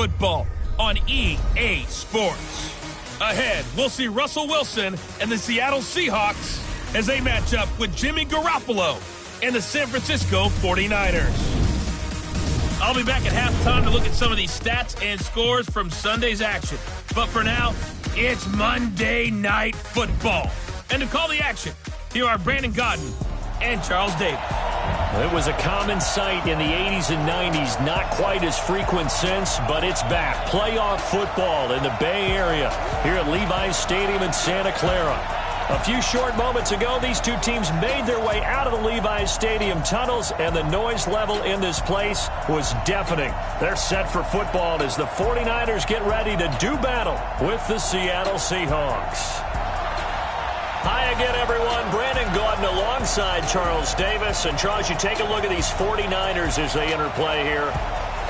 Football on EA Sports. Ahead, we'll see Russell Wilson and the Seattle Seahawks as they match up with Jimmy Garoppolo and the San Francisco 49ers. I'll be back at halftime to look at some of these stats and scores from Sunday's action. But for now, it's Monday Night Football. And to call the action, here are Brandon Godden and Charles Davis. It was a common sight in the 80s and 90s, not quite as frequent since, but it's back. Playoff football in the Bay Area here at Levi's Stadium in Santa Clara. A few short moments ago, these two teams made their way out of the Levi's Stadium tunnels, and the noise level in this place was deafening. They're set for football as the 49ers get ready to do battle with the Seattle Seahawks. Hi again, everyone. Brandon Gaudin alongside Charles Davis. And, Charles, you take a look at these 49ers as they interplay here.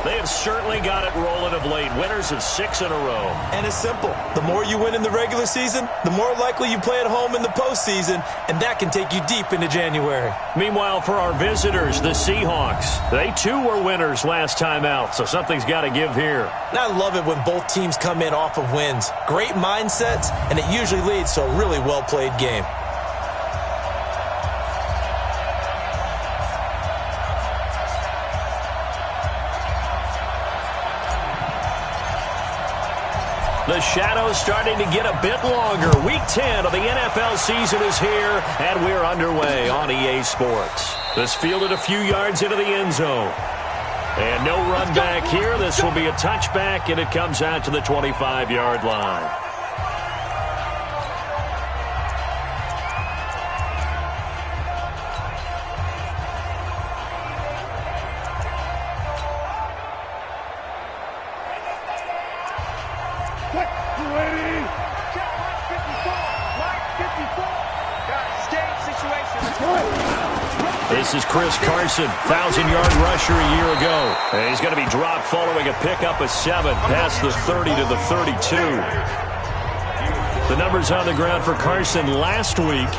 They have certainly got it rolling of late. Winners of 6 in a row. And it's simple. The more you win in the regular season, the more likely you play at home in the postseason, and that can take you deep into January. Meanwhile, for our visitors, the Seahawks, they too were winners last time out, so something's got to give here. And I love it when both teams come in off of wins. Great mindsets, and it usually leads to a really well-played game. The shadow's starting to get a bit longer. Week 10 of the NFL season is here, and we're underway on EA Sports. This fielded a few yards into the end zone. And no run back here. This will be a touchback, and it comes out to the 25-yard line. This is Chris Carson, 1,000-yard rusher a year ago. And he's going to be dropped following a pickup of 7 past the 30 to the 32. The numbers on the ground for Carson last week,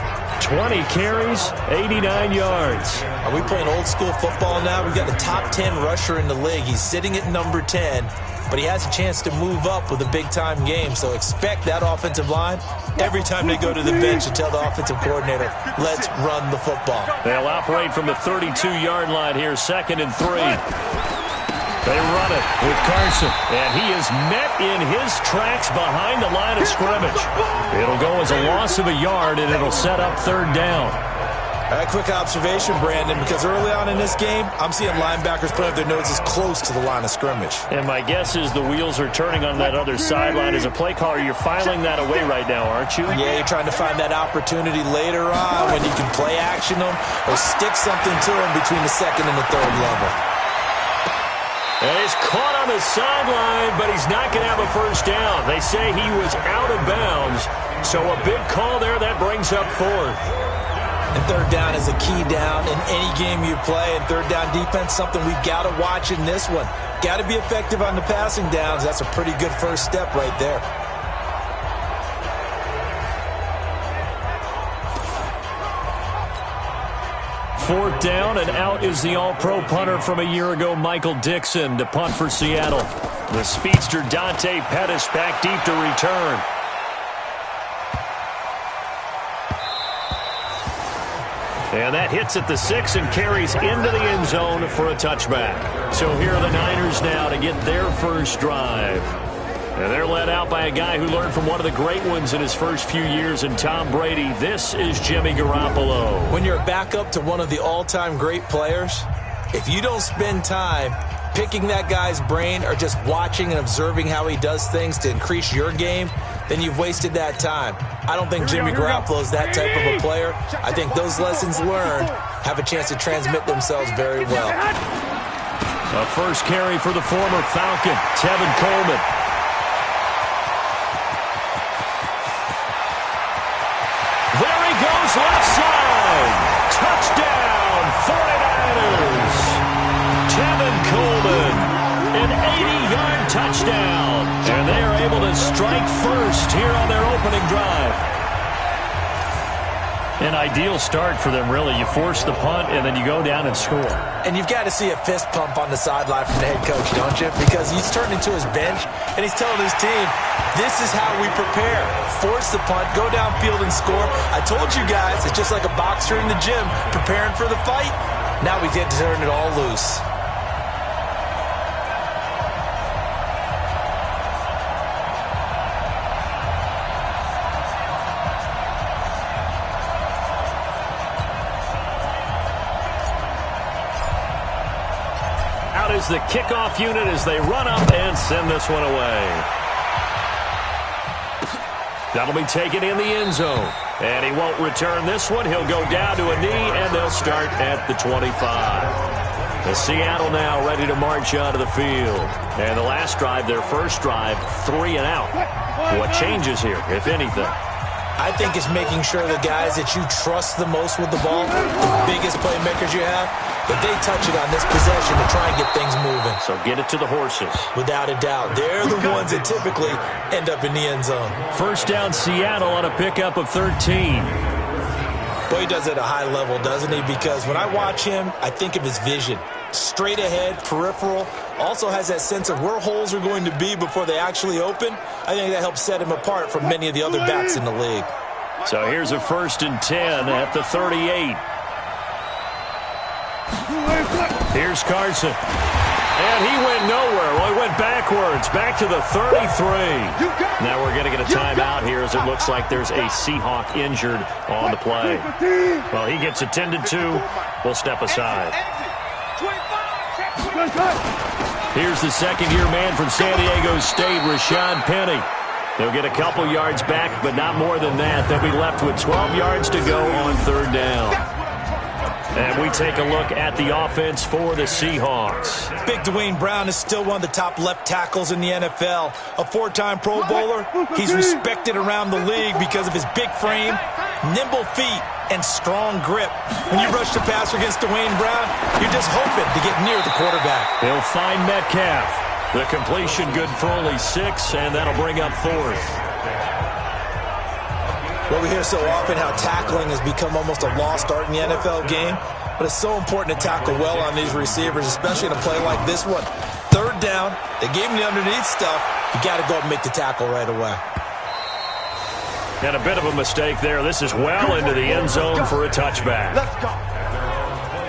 20 carries, 89 yards. Are we playing old school football now? We've got the top 10 rusher in the league. He's sitting at number 10, but he has a chance to move up with a big-time game. So expect that offensive line every time they go to the bench to tell the offensive coordinator, let's run the football. They'll operate from the 32-yard line here, 2nd and 3. They run it with Carson, and he is met in his tracks behind the line of scrimmage. It'll go as a loss of a yard, and it'll set up 3rd down. A quick observation, Brandon, because early on in this game, I'm seeing linebackers put up their noses close to the line of scrimmage. And my guess is the wheels are turning on that other sideline. As a play caller, you're filing that away right now, aren't you? Yeah, you're trying to find that opportunity later on when you can play action them or stick something to them between the 2nd and the 3rd level. And he's caught on the sideline, but he's not going to have a first down. They say he was out of bounds, so a big call there that brings up 4th. And 3rd down is a key down in any game you play. And 3rd down defense, something we've got to watch in this one. Got to be effective on the passing downs. That's a pretty good first step right there. Fourth down, and out is the all-pro punter from a year ago, Michael Dixon, to punt for Seattle. The speedster Dante Pettis back deep to return. And that hits at the 6 and carries into the end zone for a touchback. So here are the Niners now to get their first drive. And they're led out by a guy who learned from one of the great ones in his first few years in Tom Brady. This is Jimmy Garoppolo. When you're a backup to one of the all-time great players, if you don't spend time picking that guy's brain or just watching and observing how he does things to increase your game, then you've wasted that time. I don't think Jimmy Garoppolo is that type of a player. I think those lessons learned have a chance to transmit themselves very well. A first carry for the former Falcon, Tevin Coleman. There he goes, left side. Touchdown, 49ers. Tevin Coleman, an 80-yard touchdown. And they are able to strike first here on their opening drive. An ideal start for them, really. You force the punt, and then you go down and score. And you've got to see a fist pump on the sideline from the head coach, don't you? Because he's turned into his bench, and he's telling his team, this is how we prepare. Force the punt, go downfield and score. I told you guys, it's just like a boxer in the gym preparing for the fight. Now we get to turn it all loose. Out is the kickoff unit as they run up and send this one away. That'll be taken in the end zone. And he won't return this one. He'll go down to a knee, and they'll start at the 25. The Seattle now ready to march onto the field. And the last drive, their first drive, 3 and out. What changes here, if anything? I think it's making sure the guys that you trust the most with the ball, the biggest playmakers you have, that they touch it on this possession to try and get things moving. So get it to the horses. Without a doubt. They're the ones that typically end up in the end zone. First down, Seattle on a pickup of 13. Boy, he does it at a high level, doesn't he? Because when I watch him, I think of his vision. Straight ahead, peripheral. Also has that sense of where holes are going to be before they actually open. I think that helps set him apart from many of the other backs in the league. So here's a 1st and 10 at the 38. Here's Carson. And he went nowhere. Well, he went backwards. Back to the 33. Now we're going to get a timeout here as it looks like there's a Seahawk injured on the play. Well, he gets attended to. We'll step aside. Here's the second-year man from San Diego State, Rashad Penny. They'll get a couple yards back, but not more than that. They'll be left with 12 yards to go on 3rd down. And we take a look at the offense for the Seahawks. Big Dwayne Brown is still one of the top left tackles in the NFL. A 4-time Pro Bowler, he's respected around the league because of his big frame, nimble feet, and strong grip. When you rush the passer against Dwayne Brown, you're just hoping to get near the quarterback. He'll find Metcalf. The completion good for only 6, and that'll bring up 4th. Well, we hear so often how tackling has become almost a lost art in the NFL game, but it's so important to tackle well on these receivers, especially in a play like this one. 3rd down, they gave him the underneath stuff. You got to go and make the tackle right away. And a bit of a mistake there. This is well into the end zone for a touchback. Let's go.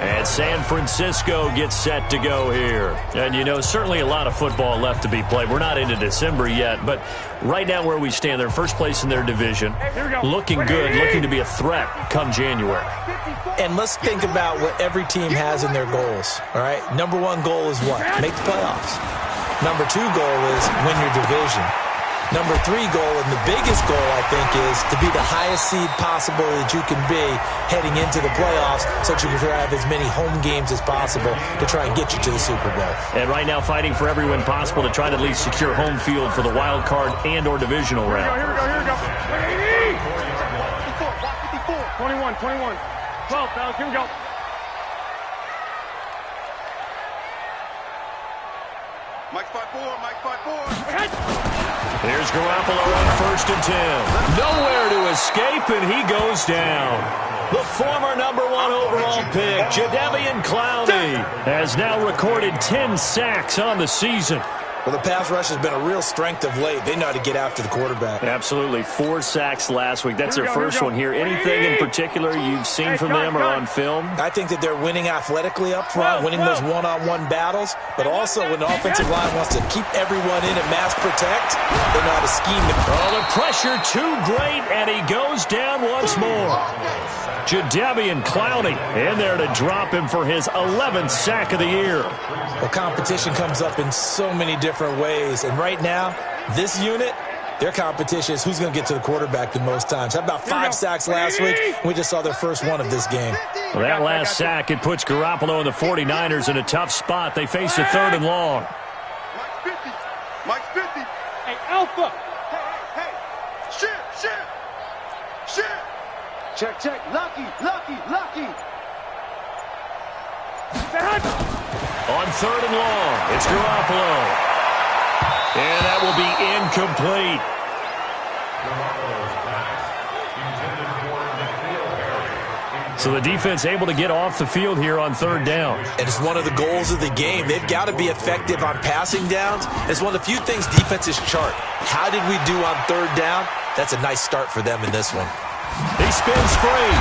And San Francisco gets set to go here. And, you know, certainly a lot of football left to be played. We're not into December yet, but right now where we stand, they're first place in their division. Looking good, looking to be a threat come January. And let's think about what every team has in their goals, all right? Number 1 goal is what? Make the playoffs. Number 2 goal is win your division. Number 3 goal, and the biggest goal, I think, is to be the highest seed possible that you can be heading into the playoffs so that you can have as many home games as possible to try and get you to the Super Bowl. And right now fighting for every win possible to try to at least secure home field for the wild card and or divisional round. Here we go. 54, 21. 12, fellas, here we go. Mike 5-4. Here's Garoppolo on 1st and 10. Nowhere to escape, and he goes down. The former number 1 overall pick, Jadeveon Clowney, has now recorded 10 sacks on the season. Well, the pass rush has been a real strength of late. They know how to get after the quarterback. Absolutely. 4 sacks last week. That's their first one here. Anything in particular you've seen from them or on film? I think that they're winning athletically up front, winning those one-on-one battles, but also when the offensive line wants to keep everyone in and mass protect, they know how to scheme the Oh, the pressure too great, and he goes down once more. Jadeveon Clowney in there to drop him for his 11th sack of the year. Well, competition comes up in so many different ways, and right now, this unit, their competition is who's going to get to the quarterback the most times. How about 5 sacks last week? We just saw their first one of this game. Well, that last sack, it puts Garoppolo and the 49ers in a tough spot. They face a 3rd and long. Mike's 50. Hey, Alpha. Hey. Shit. Check. Lucky. On 3rd and long, it's Garoppolo. And that will be incomplete. So the defense able to get off the field here on third down. And it's one of the goals of the game. They've got to be effective on passing downs. It's one of the few things defenses chart. How did we do on third down? That's a nice start for them in this one. He spins free.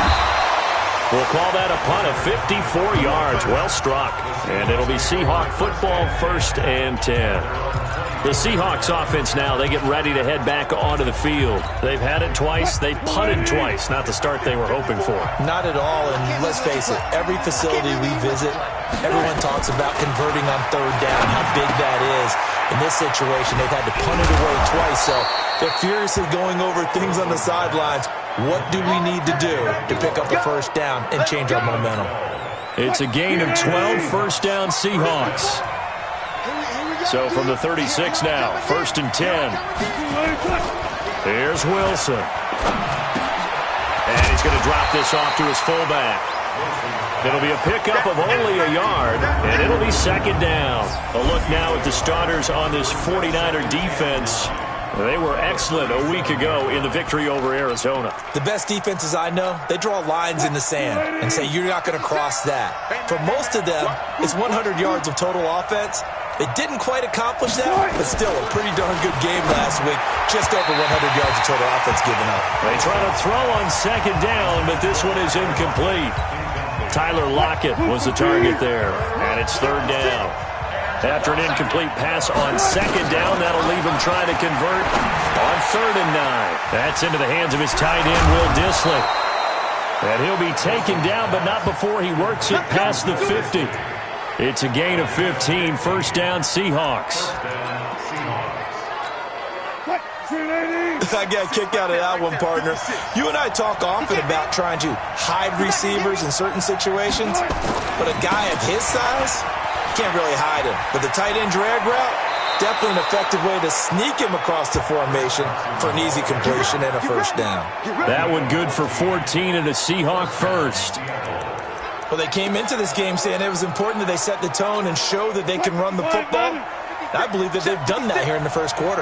We'll call that a punt of 54 yards. Well struck. And it'll be Seahawk football, 1st and 10. The Seahawks offense now, they get ready to head back onto the field. They've had it twice. They've punted twice. Not the start they were hoping for. Not at all, and let's face it, every facility we visit, everyone talks about converting on third down, how big that is. In this situation, they've had to punt it away twice, so they're furiously going over things on the sidelines. What do we need to do to pick up a first down and change our momentum? It's a gain of 12, first down Seahawks. So from the 36 now, 1st and 10. Here's Wilson. And he's going to drop this off to his fullback. It'll be a pickup of only a yard, and it'll be 2nd down. A look now at the starters on this 49er defense. They were excellent a week ago in the victory over Arizona. The best defenses I know, they draw lines in the sand and say you're not going to cross that. For most of them, it's 100 yards of total offense. They didn't quite accomplish that, but still a pretty darn good game last week. Just over 100 yards of total offense given up. They try to throw on 2nd down, but this one is incomplete. Tyler Lockett was the target there, and it's 3rd down. After an incomplete pass on 2nd down, that'll leave him trying to convert on 3rd and 9. That's into the hands of his tight end, Will Dissly. And he'll be taken down, but not before he works it past the 50. It's a gain of 15, 1st down Seahawks. I got a kick out of that one, partner. You and I talk often about trying to hide receivers in certain situations, but a guy of his size, you can't really hide him. But the tight end drag route, definitely an effective way to sneak him across the formation for an easy completion and a first down. That one good for 14 and a Seahawk first. Well, they came into this game saying it was important that they set the tone and show that they can run the football. I believe that they've done that here in the first quarter.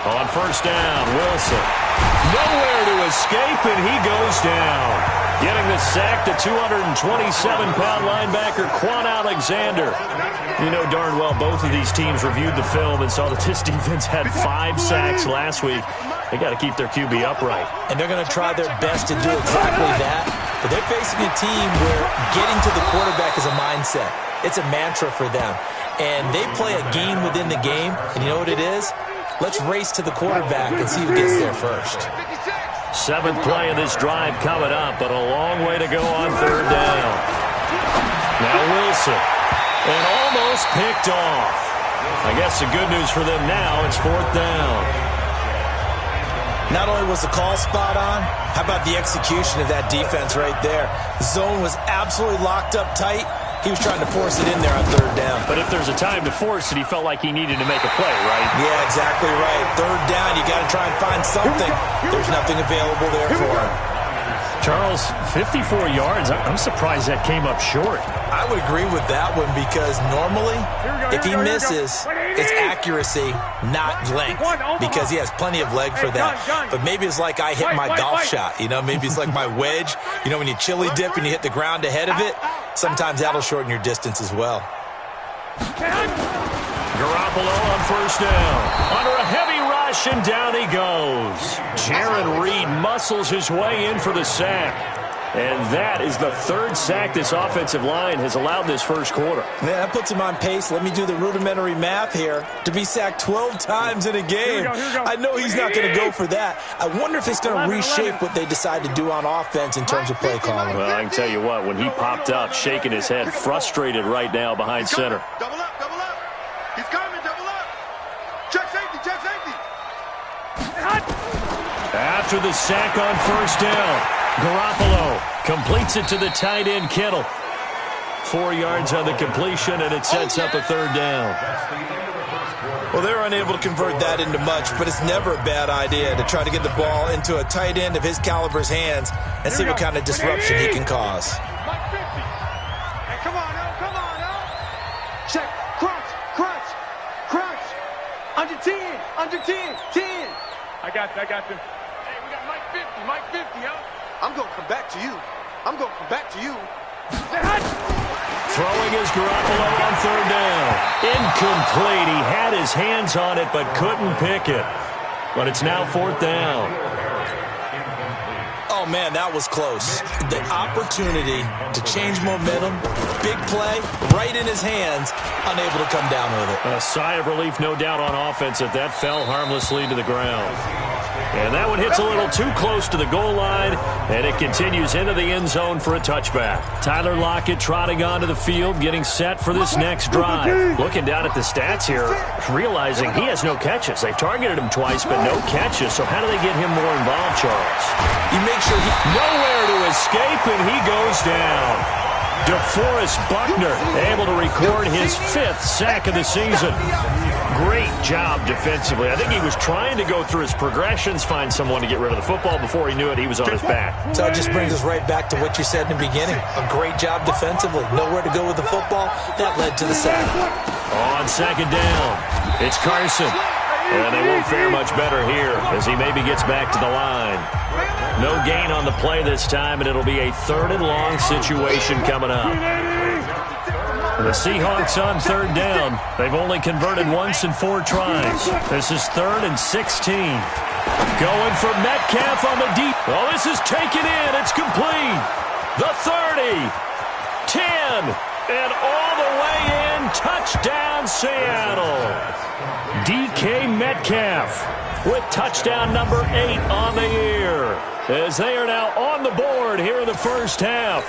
On 1st down, Wilson. Nowhere to escape, and he goes down. Getting the sack, the 227-pound linebacker, Quan Alexander. You know darn well both of these teams reviewed the film and saw that this defense had 5 sacks last week. They got to keep their QB upright. And they're going to try their best to do exactly that. But they're facing a team where getting to the quarterback is a mindset. It's a mantra for them. And they play a game within the game. And you know what it is? Let's race to the quarterback and see who gets there first. 7th play of this drive coming up, but a long way to go on 3rd down. Now Wilson. And almost picked off. I guess the good news for them now, it's 4th down. Not only was the call spot on, how about the execution of that defense right there? The zone was absolutely locked up tight. He was trying to force it in there on 3rd down. But if there's a time to force it, he felt like he needed to make a play, right? Yeah, exactly right. 3rd down, you got to try and find something. There's nothing available there for him. Charles, 54 yards. I'm surprised that came up short. I would agree with that one because normally, if he misses, it's accuracy, not length, because he has plenty of leg for that. But maybe it's like I hit my golf shot, you know? Maybe it's like my wedge. You know, when you chili dip and you hit the ground ahead of it, sometimes that'll shorten your distance as well. Garoppolo on 1st down. Under a heavy rush, and down he goes. Jaron Reed muscles his way in for the sack. And that is the 3rd sack this offensive line has allowed this first quarter. Man, that puts him on pace. Let me do the rudimentary math here. To be sacked 12 times in a game. Here we go. I know he's not going to go for that. I wonder if it's going to reshape what they decide to do on offense in terms of play calling. Well, I can tell you what, when he popped up, shaking his head, frustrated right now behind center. Double up, double up. He's coming, double up. Check safety, check safety. After the sack on 1st down, Garoppolo completes it to the tight end, Kittle. 4 yards on the completion, and it sets up a 3rd down. Well, they're unable to convert that into much, but it's never a bad idea to try to get the ball into a tight end of his caliber's hands and see what kind of disruption he can cause. Hey, come on now. Check, crunch. Under 10, 10. I got them. Hey, we got Mike. Mike 50, huh? I'm going to come back to you. I'm going to come back to you. Throwing is Garoppolo on third down. Incomplete. He had his hands on it but couldn't pick it. But it's now fourth down. Oh, man, that was close. The opportunity to change momentum, big play, right in his hands, unable to come down with it. A sigh of relief, no doubt, on offense that fell harmlessly to the ground. And that one hits a little too close to the goal line, and it continues into the end zone for a touchback. Tyler Lockett trotting onto the field, getting set for this next drive. Looking down at the stats here, realizing he has no catches. They've targeted him twice, but no catches. So how do they get him more involved, Charles? You make sure nowhere to escape, and he goes down. DeForest Buckner able to record his 5th sack of the season. Great job defensively. I think he was trying to go through his progressions, find someone to get rid of the football. Before he knew it, he was on his back. So that just brings us right back to what you said in the beginning. A great job defensively. Nowhere to go with the football. That led to the sack. On second down, it's Carson. And they won't fare much better here as he maybe gets back to the line. No gain on the play this time, and it'll be a 3rd and long situation coming up. The Seahawks on third down. They've only converted once in 4 tries. This is 3rd and 16. Going for Metcalf on the deep. Oh, this is taken in. It's complete. The 30. 10. And all the way in. Touchdown, Seattle. DK Metcalf with touchdown number 8 on the year, as they are now on the board here in the first half.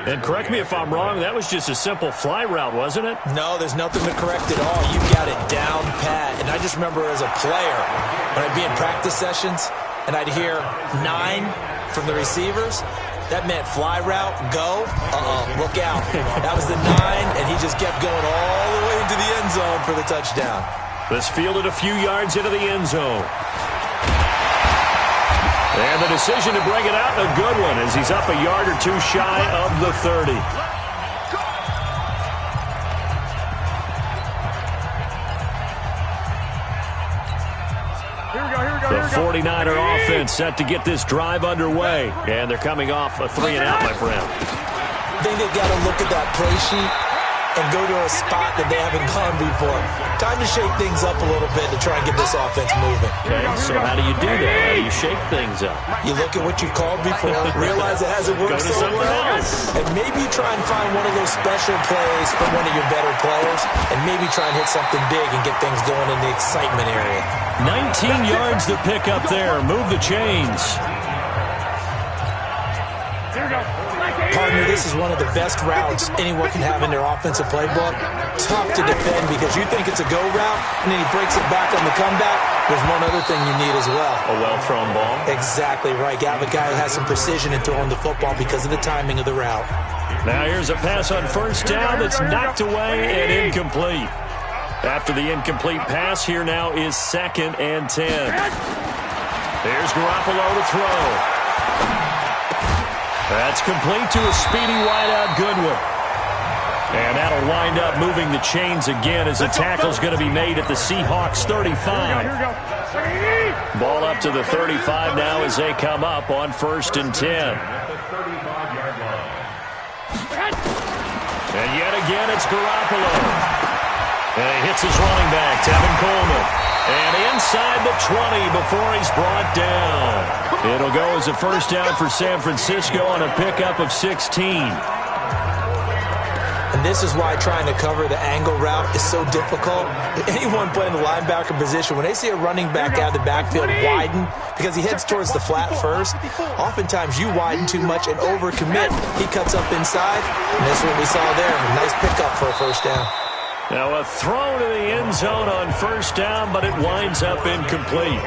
And correct me if I'm wrong, that was just a simple fly route, wasn't it? No, there's nothing to correct at all. You got it down pat. And I just remember as a player, when I'd be in practice sessions and I'd hear 9 from the receivers, that meant fly route, go, look out. That was the 9, and he just kept going all the way into the end zone for the touchdown. This fielded a few yards into the end zone. And the decision to bring it out, a good one, as he's up a yard or 2 shy of the 30. The 49er offense set to get this drive underway. And they're coming off a 3-and-out, my friend. I think they've got to look at that play sheet and go to a spot that they haven't gone before. Time to shake things up a little bit to try and get this offense moving. Okay, so how do you do that? How do you shake things up? You look at what you called before, realize it hasn't worked so well, and maybe you try and find one of those special plays from one of your better players, and maybe try and hit something big and get things going in the excitement area. 19 yards to pick up there. Move the chains. Partner, this is one of the best routes anyone can have in their offensive playbook. Tough to defend because you think it's a go route, and then he breaks it back on the comeback. There's one other thing you need as well. A well-thrown ball. Exactly right. You have a guy who has some precision in throwing the football because of the timing of the route. Now here's a pass on first down that's knocked away and incomplete. After the incomplete pass, here now is 2nd and 10. There's Garoppolo to throw. That's complete to a speedy wideout Goodwin. And that'll wind up moving the chains again as the tackle's going to be made at the Seahawks 35. Ball up to the 35 now as they come up on 1st and 10. And yet again, it's Garoppolo. And he hits his running back, Tevin Coleman. And inside the 20 before he's brought down. It'll go as a first down for San Francisco on a pickup of 16. And this is why trying to cover the angle route is so difficult. Anyone playing the linebacker position, when they see a running back out of the backfield widen, because he heads towards the flat first, oftentimes you widen too much and overcommit. He cuts up inside, and that's what we saw there. A nice pickup for a first down. Now a throw to the end zone on first down, but it winds up incomplete.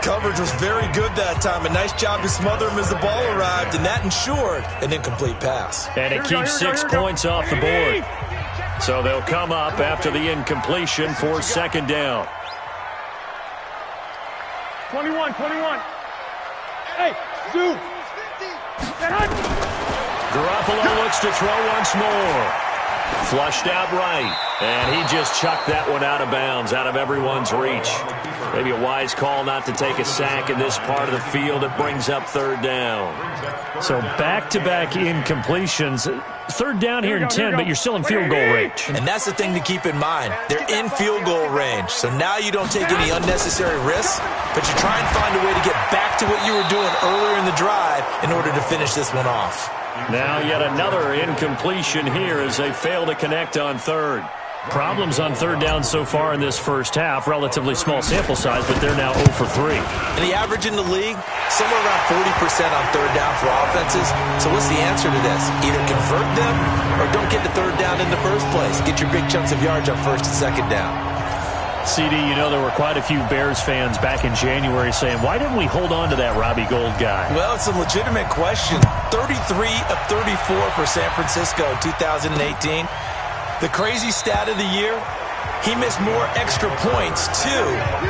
Coverage was very good that time. A nice job to smother him as the ball arrived, and that ensured an incomplete pass. And it keeps 6 points off the board. So they'll come up after the incompletion for 2nd down. 21. Hey, Zoo. Garoppolo looks to throw once more. Flushed out right. And he just chucked that one out of bounds, out of everyone's reach. Maybe a wise call not to take a sack in this part of the field. It brings up third down. So back-to-back incompletions. Third down here in 10, but you're still in field goal range. And that's the thing to keep in mind. They're in field goal range. So now you don't take any unnecessary risks, but you try and find a way to get back to what you were doing earlier in the drive in order to finish this one off. Now yet another incompletion here as they fail to connect on third. Problems on third down so far in this first half. Relatively small sample size, but they're now 0 for 3. And the average in the league, somewhere around 40% on third down for offenses. So what's the answer to this? Either convert them or don't get the third down in the first place. Get your big chunks of yards on first and second down. CD, you know there were quite a few Bears fans back in January saying, why didn't we hold on to that Robbie Gould guy? Well, it's a legitimate question. 33 of 34 for San Francisco in 2018. The crazy stat of the year, he missed more extra points, 2,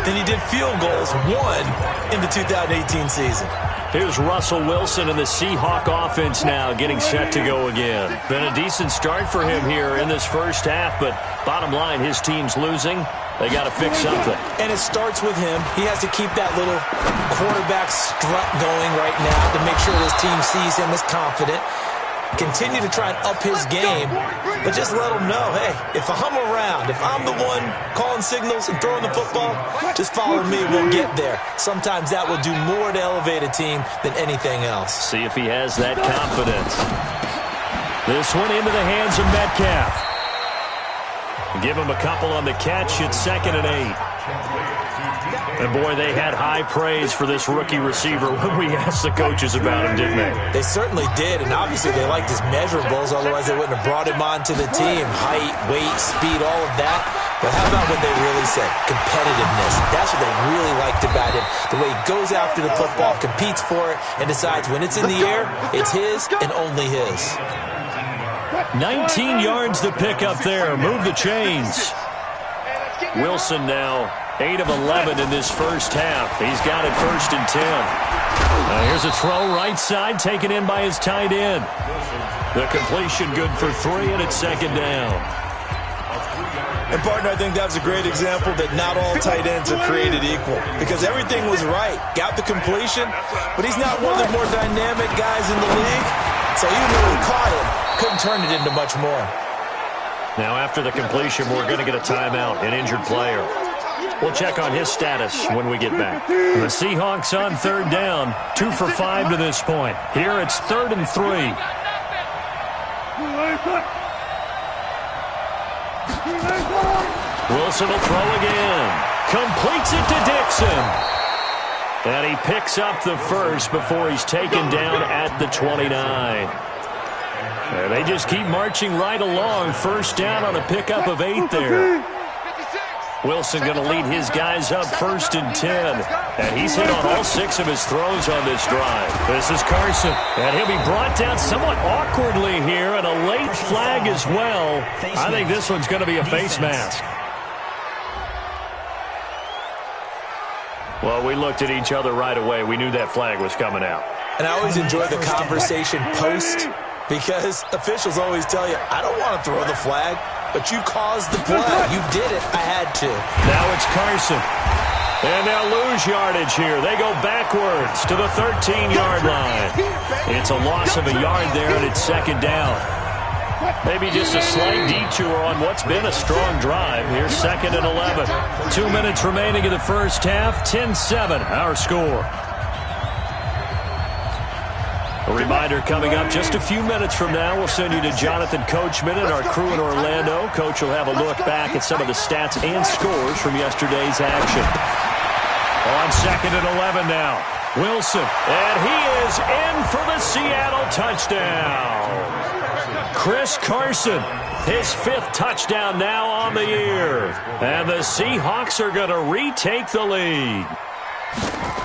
than he did field goals, 1, in the 2018 season. Here's Russell Wilson and the Seahawk offense now getting set to go again. Been a decent start for him here in this first half, but bottom line, his team's losing. They got to fix something. And it starts with him. He has to keep that little quarterback strut going right now to make sure his team sees him as confident. Continue to try and up his game, but just let him know, hey, if I'm around, if I'm the one calling signals and throwing the football, just follow me, we'll get there. Sometimes that will do more to elevate a team than anything else. See if he has that confidence. This one into the hands of Metcalf. Give him a couple on the catch. It's 2nd and 8. And, boy, they had high praise for this rookie receiver when we asked the coaches about him, didn't they? They certainly did, and obviously they liked his measurables, otherwise they wouldn't have brought him onto the team. Height, weight, speed, all of that. But how about what they really said? Competitiveness. That's what they really liked about him. The way he goes after the football, competes for it, and decides when it's in the air, it's his and only his. 19 yards to pick up there. Move the chains. Wilson now 8 of 11 in this first half. He's got it 1st and 10. Here's a throw right side taken in by his tight end. The completion good for 3, and it's 2nd down. And, partner, I think that was a great example that not all tight ends are created equal because everything was right. Got the completion, but he's not one of the more dynamic guys in the league. So even though he caught it, couldn't turn it into much more. Now, after the completion, we're going to get a timeout, an injured player. We'll check on his status when we get back. The Seahawks on third down, 2 for 5 to this point. Here it's 3rd and 3. Wilson will throw again. Completes it to Dixon. And he picks up the first before he's taken down at the 29. And they just keep marching right along. First down on a pickup of 8 there. Wilson going to lead his guys up 1st and 10. And he's hit on all 6 of his throws on this drive. This is Carson. And he'll be brought down somewhat awkwardly here. And a late flag as well. I think this one's going to be a face mask. Well, we looked at each other right away. We knew that flag was coming out. And I always enjoy the conversation post because officials always tell you, I don't want to throw the flag, but you caused the play. You did it. I had to. Now it's Carson. And they'll lose yardage here. They go backwards to the 13-yard line. It's a loss of a yard there, and it's 2nd down. Maybe just a slight detour on what's been a strong drive. Here's 2nd and 11. 2 minutes remaining in the first half. 10-7, our score. A reminder coming up just a few minutes from now. We'll send you to Jonathan Coachman and our crew in Orlando. Coach will have a look back at some of the stats and scores from yesterday's action. On 2nd and 11 now. Wilson. And he is in for the Seattle touchdown. Chris Carson, his 5th touchdown now on the year. And the Seahawks are going to retake the lead.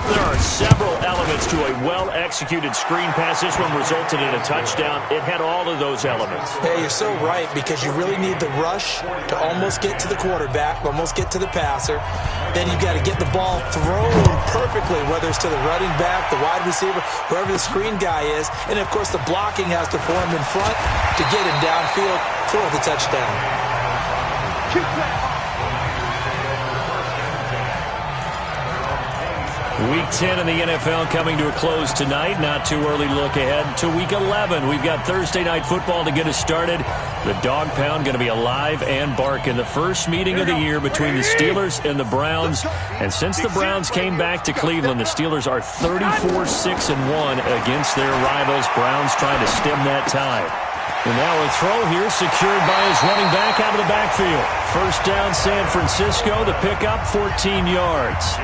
There are several elements to a well-executed screen pass. This one resulted in a touchdown. It had all of those elements. Yeah, you're so right, because you really need the rush to almost get to the quarterback, almost get to the passer. Then you've got to get the ball thrown perfectly, whether it's to the running back, the wide receiver, whoever the screen guy is. And, of course, the blocking has to form in front to get him downfield for the touchdown. Week 10 in the NFL coming to a close tonight. Not too early to look ahead to Week 11. We've got Thursday Night Football to get us started. The Dog Pound going to be alive and barking. The first meeting of the year between the Steelers and the Browns. And since the Browns came back to Cleveland, the Steelers are 34-6-1 against their rivals. Browns trying to stem that tide. And now a throw here secured by his running back out of the backfield. First down, San Francisco. The pickup, 14 yards.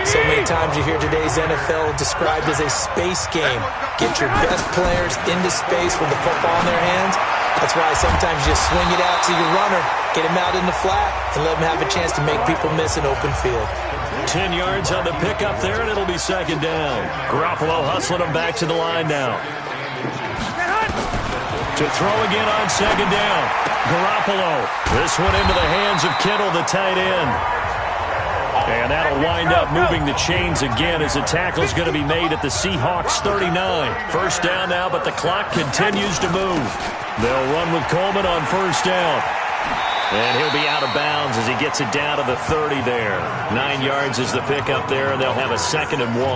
So many times you hear today's NFL described as a space game. Get your best players into space with the football in their hands. That's why sometimes you swing it out to your runner, get him out in the flat, and let him have a chance to make people miss an open field. 10 yards on the pickup there, and it'll be second down. Garoppolo hustling him back to the line now. To throw again on second down. Garoppolo. This one into the hands of Kittle, the tight end. And that'll wind up moving the chains again as the tackle's going to be made at the Seahawks 39. First down now, but the clock continues to move. They'll run with Coleman on first down. And he'll be out of bounds as he gets it down to the 30 there. 9 yards is the pickup there, and they'll have a 2nd and 1.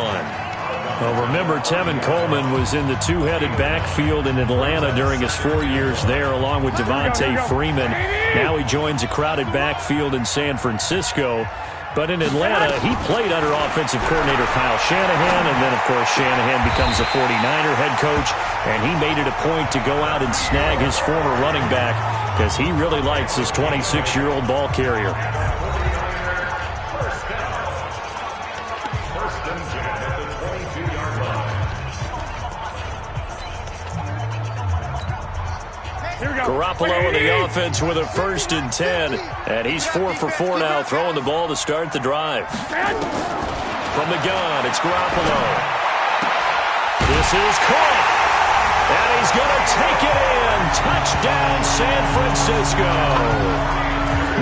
Well, remember, Tevin Coleman was in the two-headed backfield in Atlanta during his 4 years there, along with Devontae Freeman. Now he joins a crowded backfield in San Francisco. But in Atlanta, he played under offensive coordinator Kyle Shanahan, and then, of course, Shanahan becomes a 49er head coach, and he made it a point to go out and snag his former running back because he really likes his 26-year-old ball carrier. Garoppolo in the offense with a 1st and 10. And he's 4 for 4 now, throwing the ball to start the drive. From the gun, it's Garoppolo. This is caught. And he's going to take it in. Touchdown, San Francisco.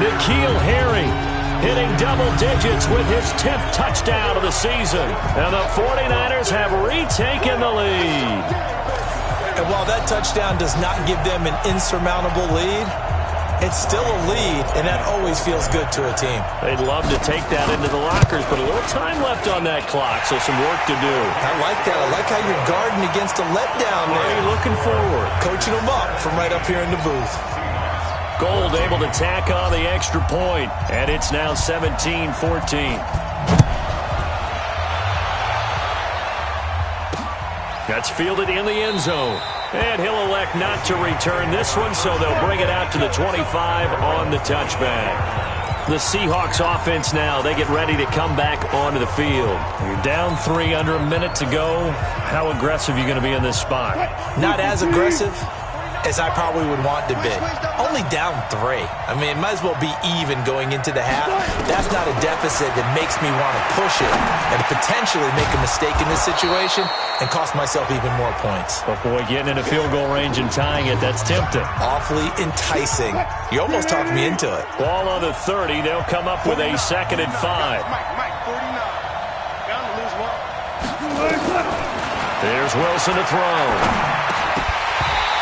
N'Keal Harry hitting double digits with his 10th touchdown of the season. And the 49ers have retaken the lead. And while that touchdown does not give them an insurmountable lead, it's still a lead, and that always feels good to a team. They'd love to take that into the lockers, but a little time left on that clock, so some work to do. I like that. I like how you're guarding against a letdown there. Are you looking forward? Coaching them up from right up here in the booth. Gold able to tack on the extra point, and it's now 17-14. That's fielded in the end zone. And he'll elect not to return this one, so they'll bring it out to the 25 on the touchback. The Seahawks offense now, they get ready to come back onto the field. You're down 3 under a minute to go. How aggressive are you going to be in this spot? Not as aggressive as I probably would want to be. Only down 3. I mean, it might as well be even going into the half. That's not a deficit that makes me want to push it and potentially make a mistake in this situation and cost myself even more points. But boy, getting in a field goal range and tying it, that's tempting. Awfully enticing. You almost talked me into it. Ball on the 30. They'll come up with a 2nd and 5. Mike, 49. Down to lose 1. There's Wilson to throw.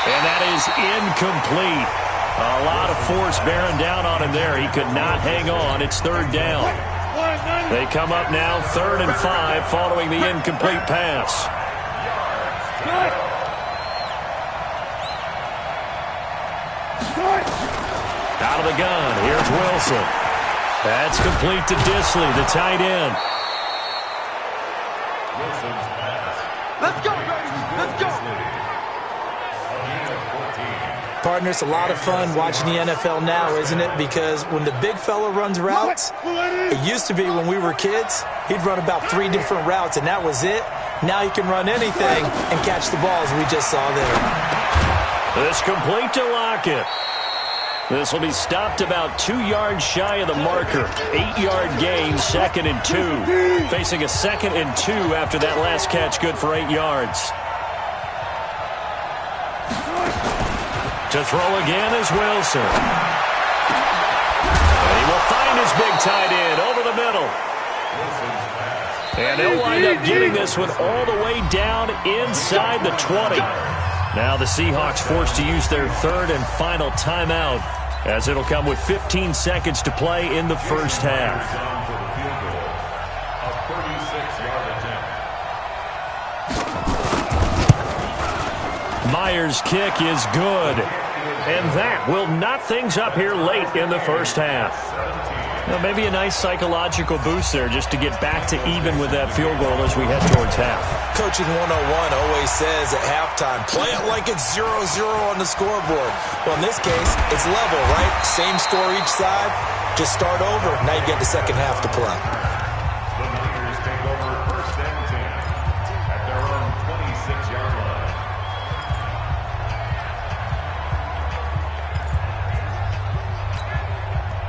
And that is incomplete. A lot of force bearing down on him there. He could not hang on. It's 3rd down. They come up now 3rd and 5 following the incomplete pass. Out of the gun. Here's Wilson. That's complete to Disley, the tight end. Let's go, baby. Let's go. Partner, it's a lot of fun watching the NFL now, isn't it? Because when the big fella runs routes, it used to be when we were kids, he'd run about 3 different routes, and that was it. Now he can run anything and catch the balls we just saw there. It's complete to Lockett. This will be stopped about 2 yards shy of the marker. 8-yard gain, 2nd and 2. Facing a 2nd and 2 after that last catch, good for 8 yards. To throw again is Wilson. And he will find his big tight end over the middle. And they'll wind up getting this one all the way down inside the 20. Now the Seahawks forced to use their 3rd and final timeout, as it'll come with 15 seconds to play in the first half. Myers' kick is good. And that will knot things up here late in the first half. Now, maybe a nice psychological boost there just to get back to even with that field goal as we head towards half. Coaching 101 always says at halftime, play it like it's 0-0 on the scoreboard. Well, in this case, it's level, right? Same score each side. Just start over. Now you get the second half to play. The Niners take over 1st and 10 at their own 26-yard line.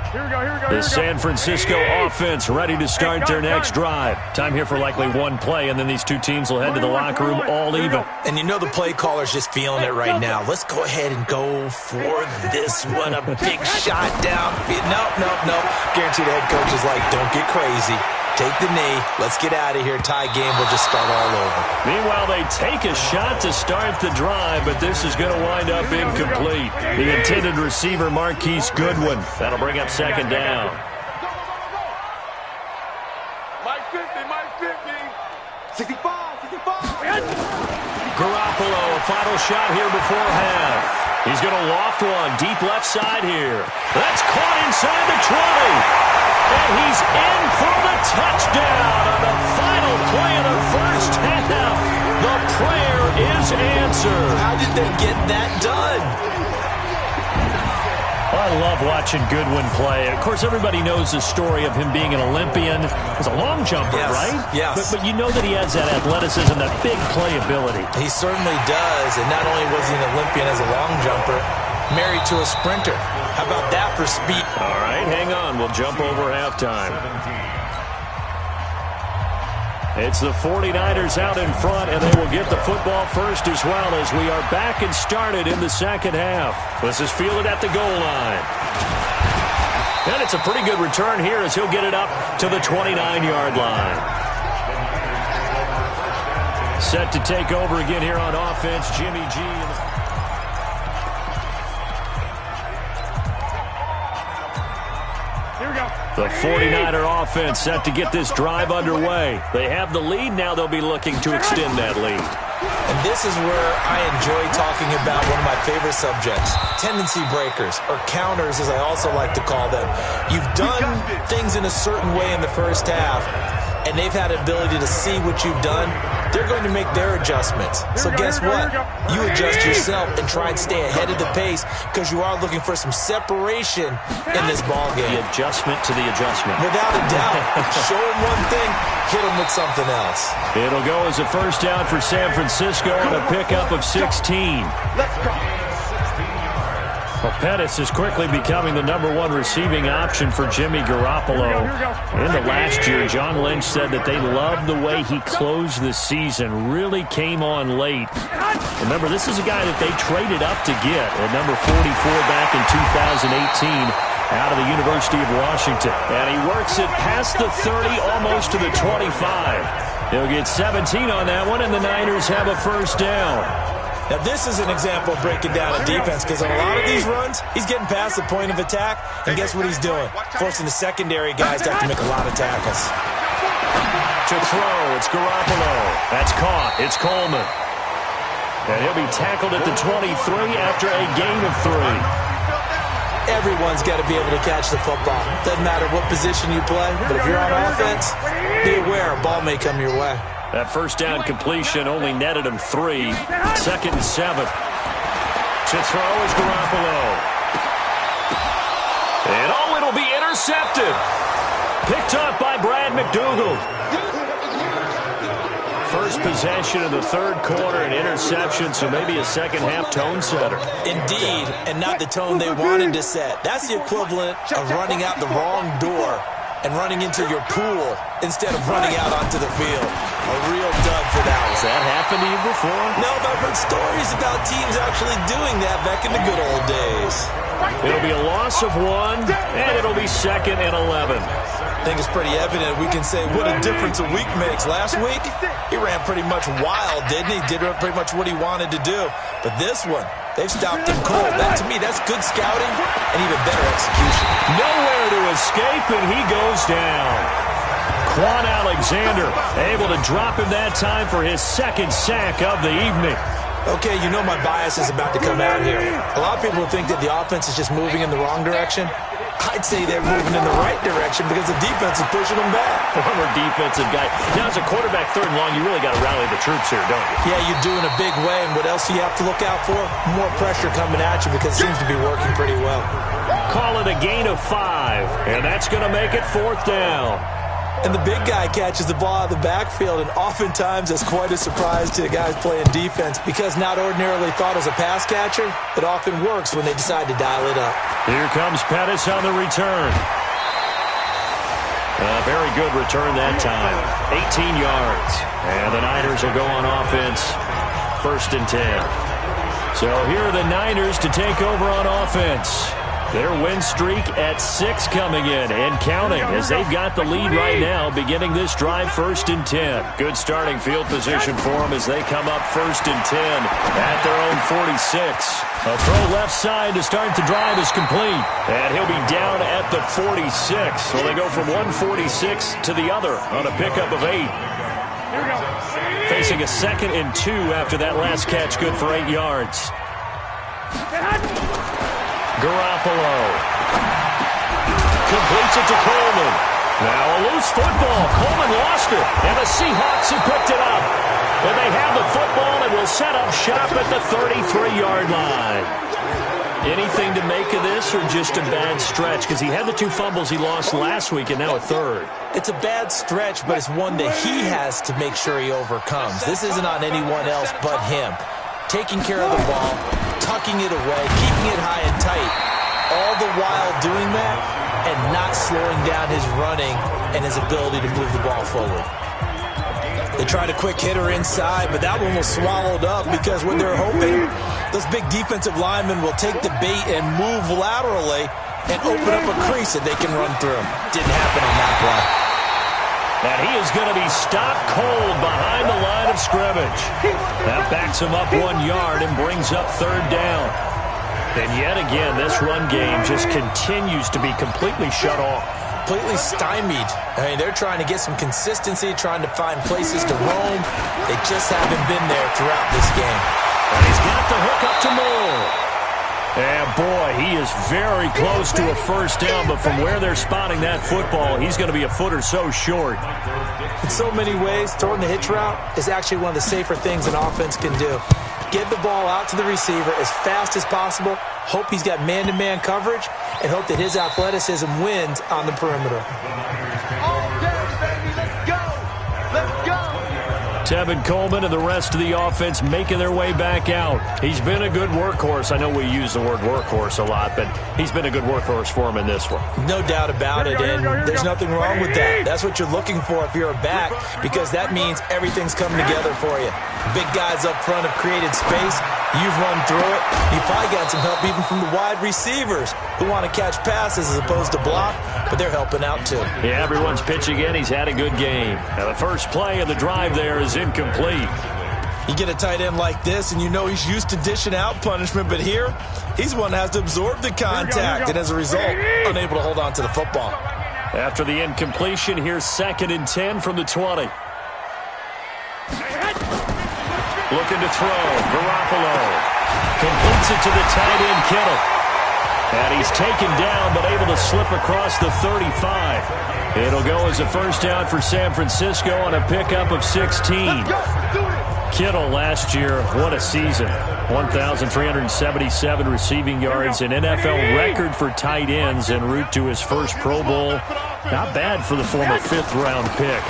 Here we go, here we go, The San Francisco offense ready to start their next drive. Time here for likely one play, and then these two teams will head to the locker room all even. And you know the play caller's just feeling it right now. Let's go ahead and go for this one. A big shot down. Nope. Guaranteed the head coach is like, don't get crazy. Take the knee. Let's get out of here. Tie game. We'll just start all over. Meanwhile, they take a shot to start the drive, but this is going to wind up incomplete. The intended receiver, Marquise Goodwin. That'll bring up 2nd down. Mike 50, Mike 50. 65. Garoppolo, a final shot here before half. He's going to loft one deep left side here. That's caught inside the 20. And he's in for the touchdown on the final play of the first half. The prayer is answered. How did they get that done? I love watching Goodwin play. Of course, everybody knows the story of him being an Olympian. He's a long jumper, Yes, right? yes. But you know that he has that athleticism, that big playability. He certainly does. And not only was he an Olympian as a long jumper, married to a sprinter. How about that for speed? All right, hang on. We'll jump over halftime. It's the 49ers out in front, and they will get the football first as well as we are back and started in the second half. This is fielded at the goal line. And it's a pretty good return here as he'll get it up to the 29-yard line. Set to take over again here on offense, Jimmy G. The 49er offense set to get this drive underway. They have the lead. Now they'll be looking to extend that lead. And this is where I enjoy talking about one of my favorite subjects, tendency breakers, or counters as I also like to call them. You've done things in a certain way in the first half, and they've had an ability to see what you've done. They're going to make their adjustments. So guess what? You adjust yourself and try and stay ahead of the pace because you are looking for some separation in this ball game. The adjustment to the adjustment. Without a doubt. Show them one thing, hit them with something else. It'll go as a first down for San Francisco on a pickup of 16. Let's go. Well, Pettis is quickly becoming the #1 receiving option for Jimmy Garoppolo. In the last year, John Lynch said that they loved the way he closed the season, really came on late. Remember, this is a guy that they traded up to get at number 44 back in 2018 out of the University of Washington. And he works it past the 30, almost to the 25. He'll get 17 on that one, and the Niners have a first down. Now, this is an example of breaking down a defense because on a lot of these runs, he's getting past the point of attack, and guess what he's doing? Forcing the secondary guys to have to make a lot of tackles. To throw, it's Garoppolo. That's caught. It's Coleman. And he'll be tackled at the 23 after a gain of 3. Everyone's got to be able to catch the football. Doesn't matter what position you play, but if you're on offense, be aware a ball may come your way. That first down completion only netted him 3. 2nd and 7. To throw is Garoppolo. And it'll be intercepted. Picked up by Brad McDougald. First first possession of the third quarter, an interception, so maybe a second-half tone setter. Indeed, and not the tone they wanted to set. That's the equivalent of running out the wrong door and running into your pool instead of running out onto the field. A real dud for that one. Has that happened to you before? No, but I've heard stories about teams actually doing that back in the good old days. It'll be a loss of 1, and it'll be 2nd and 11. I think it's pretty evident. We can say what a difference a week makes. Last week, he ran pretty much wild, didn't he? Did pretty much what he wanted to do. But this one, they've stopped him cold. That, to me, that's good scouting and even better execution. Nowhere to escape, and he goes down. Quan Alexander able to drop him that time for his second sack of the evening. Okay, you know my bias is about to come out here. A lot of people think that the offense is just moving in the wrong direction. I'd say they're moving in the right direction because the defense is pushing them back. Former defensive guy. Now, as a quarterback, 3rd and long, you really got to rally the troops here, don't you? Yeah, you do in a big way. And what else do you have to look out for? More pressure coming at you because it seems to be working pretty well. Call it a gain of 5, and that's going to make it 4th down. And the big guy catches the ball out of the backfield, and oftentimes that's quite a surprise to the guys playing defense because not ordinarily thought as a pass catcher, it often works when they decide to dial it up. Here comes Pettis on the return. A very good return that time. 18 yards. And the Niners will go on offense. 1st and 10. So here are the Niners to take over on offense. Their win streak at 6 coming in and counting as they've got the lead right now beginning this drive 1st and 10. Good starting field position for them as they come up 1st and 10 at their own 46. A throw left side to start the drive is complete. And he'll be down at the 46. So they go from 146 to the other on a pickup of 8. Facing a 2nd and 2 after that last catch, good for 8 yards. Garoppolo completes it to Coleman. Now a loose football. Coleman lost it, and the Seahawks have picked it up. And they have the football and will set up shop at the 33-yard line. Anything to make of this or just a bad stretch? Because he had the 2 fumbles he lost last week and now a 3rd. It's a bad stretch, but it's one that he has to make sure he overcomes. This isn't on anyone else but him. Taking care of the ball, tucking it away, keeping it high and tight, all the while doing that and not slowing down his running and his ability to move the ball forward. They tried a quick hitter inside, but that one was swallowed up because when they're hoping those big defensive linemen will take the bait and move laterally and open up a crease that they can run through. Didn't happen on that play. And he is going to be stopped cold behind the line of scrimmage. That backs him up 1 yard and brings up 3rd down. And yet again, this run game just continues to be completely shut off. Completely stymied. I mean, they're trying to get some consistency, trying to find places to roam. They just haven't been there throughout this game. And he's got the hook up to Moore. And boy, he is very close to a 1st down, but from where they're spotting that football, he's going to be a foot or so short. In so many ways, throwing the hitch route is actually one of the safer things an offense can do. Get the ball out to the receiver as fast as possible, hope he's got man-to-man coverage, and hope that his athleticism wins on the perimeter. Tevin Coleman and the rest of the offense making their way back out. He's been a good workhorse. I know we use the word workhorse a lot, but he's been a good workhorse for him in this one. No doubt about it, and there's nothing wrong with that. That's what you're looking for if you're a back, because that means everything's coming together for you. Big guys up front have created space. You've run through it. You've probably got some help even from the wide receivers who want to catch passes as opposed to block, but they're helping out too. Yeah, everyone's pitching in. He's had a good game. Now the first play of the drive there is incomplete. You get a tight end like this, and you know he's used to dishing out punishment, but here, he's one that has to absorb the contact, and as a result, unable to hold on to the football. After the incompletion, here's 2nd and 10 from the 20. Looking to throw. Garoppolo completes it to the tight end, Kittle. And he's taken down, but able to slip across the 35. It'll go as a 1st down for San Francisco on a pickup of 16. Kittle last year, what a season. 1,377 receiving yards, an NFL record for tight ends en route to his first Pro Bowl. Not bad for the former 5th-round pick.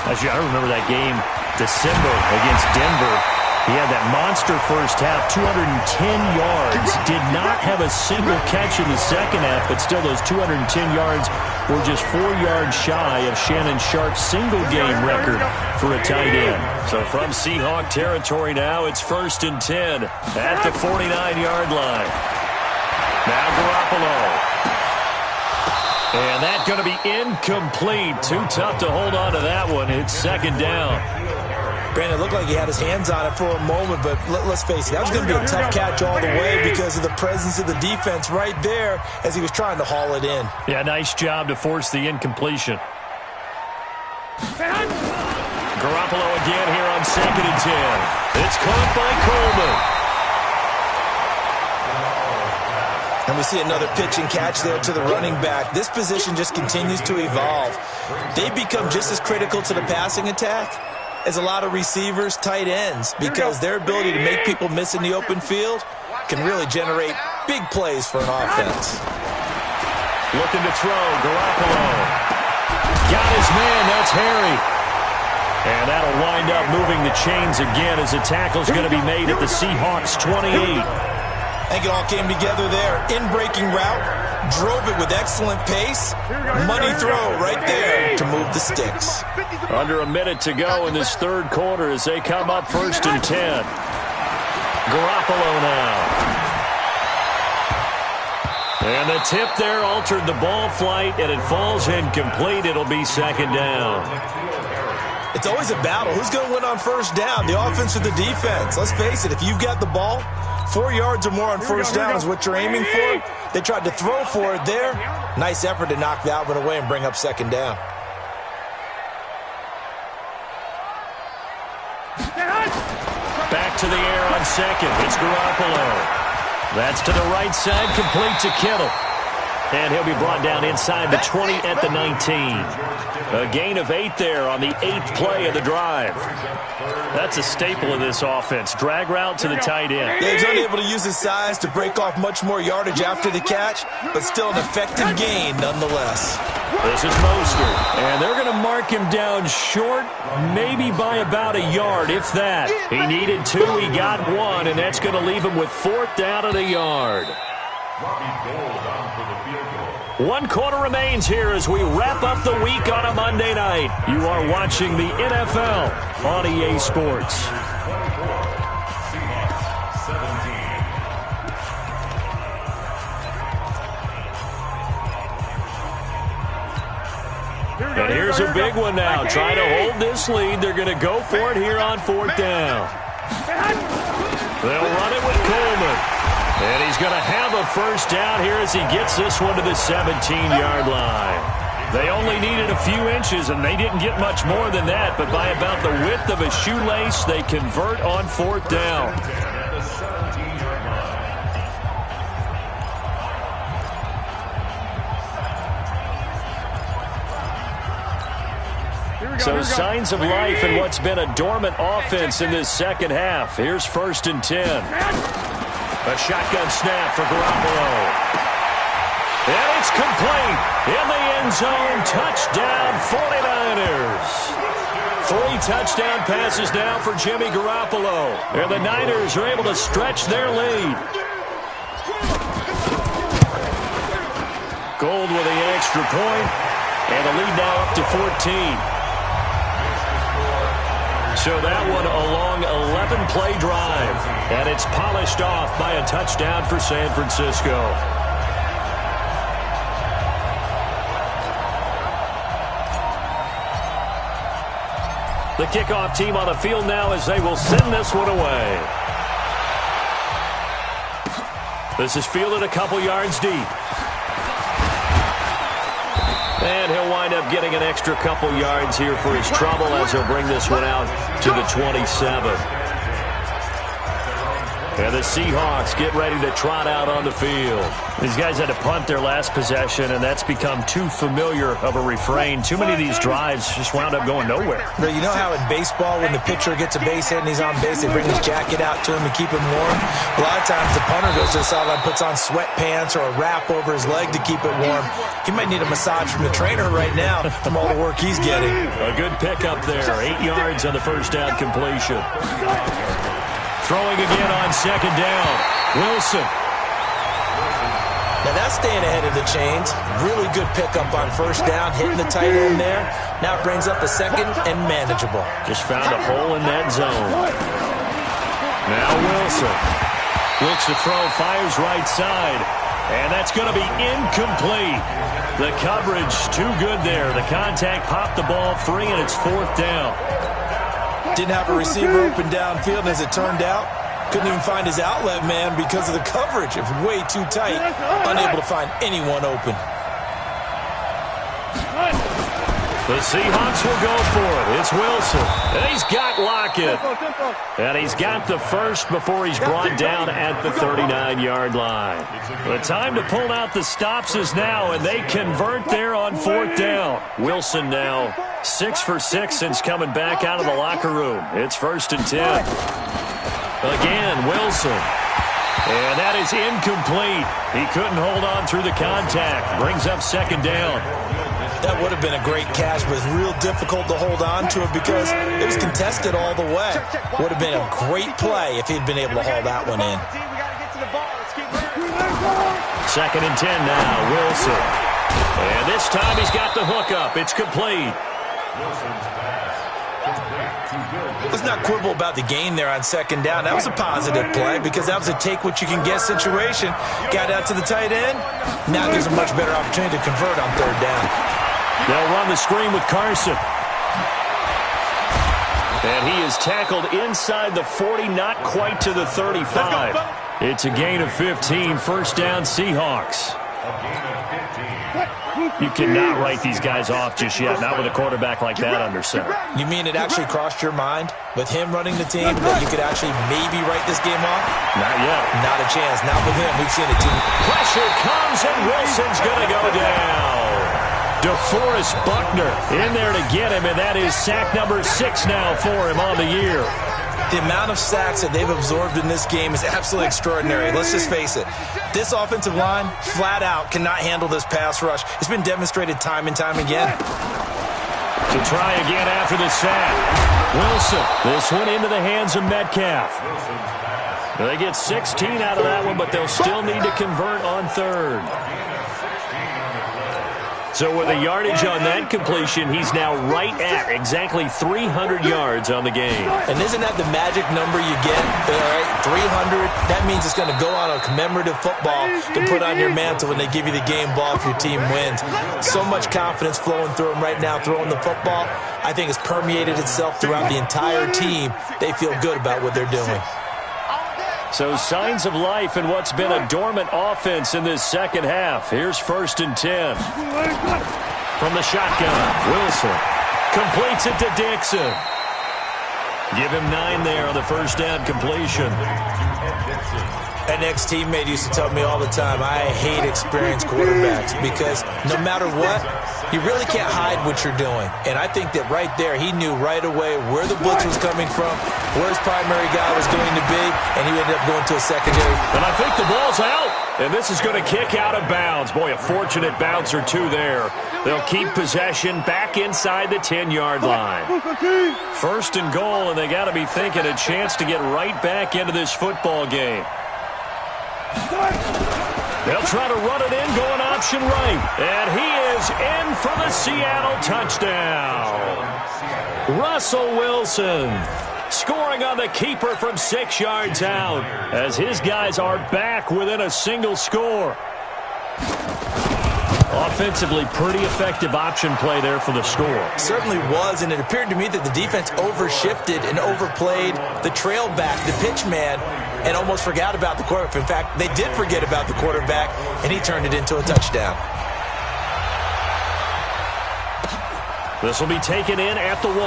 I remember that game December against Denver, he had that monster first half, 210 yards. Did not have a single catch in the second half, but still those 210 yards were just 4 yards shy of Shannon Sharp's single-game record for a tight end. So from Seahawk territory now, it's 1st and 10 at the 49-yard line. Now Garoppolo. And that's going to be incomplete. Too tough to hold on to that one. It's 2nd down. Brandon, it looked like he had his hands on it for a moment, but let's face it, that was going to be a tough catch all the way because of the presence of the defense right there as he was trying to haul it in. Yeah, nice job to force the incompletion. Garoppolo again here on 2nd and 10. It's caught by Coleman. And we see another pitch and catch there to the running back. This position just continues to evolve. They become just as critical to the passing attack as a lot of receivers, tight ends, because their ability to make people miss in the open field can really generate big plays for an offense. Looking to throw, Garoppolo. Got his man, that's Harry. And that'll wind up moving the chains again as the tackle's going to be made at the Seahawks 28. I think it all came together there. In-breaking route, drove it with excellent pace. Money throw right there to move the sticks. Under a minute to go in this third quarter as they come up 1st and 10. Garoppolo now. And the tip there altered the ball flight, and it falls incomplete. It'll be 2nd down. It's always a battle. Who's going to win on 1st down, the offense or the defense? Let's face it, if you've got the ball, 4 yards or more on 1st down is what you're aiming for. They tried to throw for it there. Nice effort to knock that one away and bring up 2nd down. Back to the air on 2nd. It's Garoppolo. That's to the right side, complete to Kittle. And he'll be brought down inside the 20 at the 19. A gain of 8 there on the 8th play of the drive. That's a staple of this offense. Drag route to the tight end. Yeah, he's unable to use his size to break off much more yardage after the catch, but still an effective gain nonetheless. This is Mostert. And they're going to mark him down short, maybe by about a yard, if that. He needed 2, he got 1, and that's going to leave him with 4th down at a yard. 1 quarter remains here as we wrap up the week on a Monday night. You are watching the NFL on EA Sports. And here's a big one now. Trying to hold this lead. They're going to go for it here on 4th down. They'll run it with Coleman. And he's going to have a 1st down here as he gets this one to the 17-yard line. They only needed a few inches, and they didn't get much more than that. But by about the width of a shoelace, they convert on 4th down. So signs of life in what's been a dormant offense in this second half. Here's 1st and 10. A shotgun snap for Garoppolo. And it's complete. In the end zone, touchdown 49ers. 3 touchdown passes now for Jimmy Garoppolo. And the Niners are able to stretch their lead. Gold with the extra point. And the lead now up to 14. So that one a long 11-play drive. And it's polished off by a touchdown for San Francisco. The kickoff team on the field now as they will send this one away. This is fielded a couple yards deep. And he'll wind up getting an extra couple yards here for his trouble as he'll bring this one out to the 27. And the Seahawks get ready to trot out on the field. These guys had to punt their last possession, and that's become too familiar of a refrain. Too many of these drives just wound up going nowhere. But you know how in baseball, when the pitcher gets a base hit and he's on base, they bring his jacket out to him to keep him warm? A lot of times the punter goes to the sideline, puts on sweatpants or a wrap over his leg to keep it warm. He might need a massage from the trainer right now from all the work he's getting. A good pickup there. 8 yards on the first down completion. Throwing again on second down. Wilson. Now that's staying ahead of the chains. Really good pickup on first down, hitting the tight end there. Now it brings up a second and manageable. Just found a hole in that zone. Now Wilson. Looks to throw, fires right side. And that's going to be incomplete. The coverage too good there. The contact popped the ball free, and it's fourth down. Didn't have a receiver open downfield, as it turned out. Couldn't even find his outlet man because of the coverage. It was way too tight. Unable to find anyone open. The Seahawks will go for it. It's Wilson. And he's got Lockett. And he's got the first before he's brought down at the 39-yard line. The time to pull out the stops is now, and they convert there on fourth down. Wilson now 6 for 6 since coming back out of the locker room. It's 1st and 10. Again, Wilson. And that is incomplete. He couldn't hold on through the contact. Brings up second down. That would have been a great catch, but it's real difficult to hold on to it because it was contested all the way. Would have been a great play if he'd been able to haul that one in. 2nd and 10 now, Wilson. And this time he's got the hookup. It's complete. Let's not quibble about the gain there on second down. That was a positive play because that was a take-what-you-can-get situation. Got out to the tight end. Now gives a much better opportunity to convert on third down. They'll run the screen with Carson. And he is tackled inside the 40, not quite to the 35. It's a gain of 15, first down Seahawks. You cannot write these guys off just yet, not with a quarterback like that under center. You mean it actually crossed your mind with him running the team that you could actually maybe write this game off? Not yet. Not a chance. Not with him. We've seen it too. Pressure comes, and Wilson's going to go down. DeForest Buckner in there to get him, and that is sack number 6 now for him on the year. The amount of sacks that they've absorbed in this game is absolutely extraordinary. Let's just face it. This offensive line, flat out, cannot handle this pass rush. It's been demonstrated time and time again. To try again after the sack. Wilson. This one into the hands of Metcalf. They get 16 out of that one, but they'll still need to convert on third. So with the yardage on that completion, he's now right at exactly 300 yards on the game. And isn't that the magic number you get? All right, 300. That means it's going to go on a commemorative football to put on your mantle when they give you the game ball if your team wins. So much confidence flowing through him right now, throwing the football. I think it's permeated itself throughout the entire team. They feel good about what they're doing. So signs of life in what's been a dormant offense in this second half. Here's 1st and 10. From the shotgun, Wilson completes it to Dixon. Give him 9 there on the first down completion. An ex-teammate used to tell me all the time, I hate experienced quarterbacks because no matter what, you really can't hide what you're doing. And I think that right there, he knew right away where the blitz was coming from, where his primary guy was going to be, and he ended up going to a secondary. And I think the ball's out, and this is going to kick out of bounds. Boy, a fortunate bounce or two there. They'll keep possession back inside the 10-yard line. 1st and goal, and they got to be thinking a chance to get right back into this football game. They'll try to run it in, going option right. And he is in for the Seattle touchdown. Russell Wilson scoring on the keeper from 6 yards out as his guys are back within a single score. Offensively, pretty effective option play there for the score. Certainly was, and it appeared to me that the defense overshifted and overplayed the trail back, the pitch man, and almost forgot about the quarterback. In fact, they did forget about the quarterback, and he turned it into a touchdown. This will be taken in at the 1.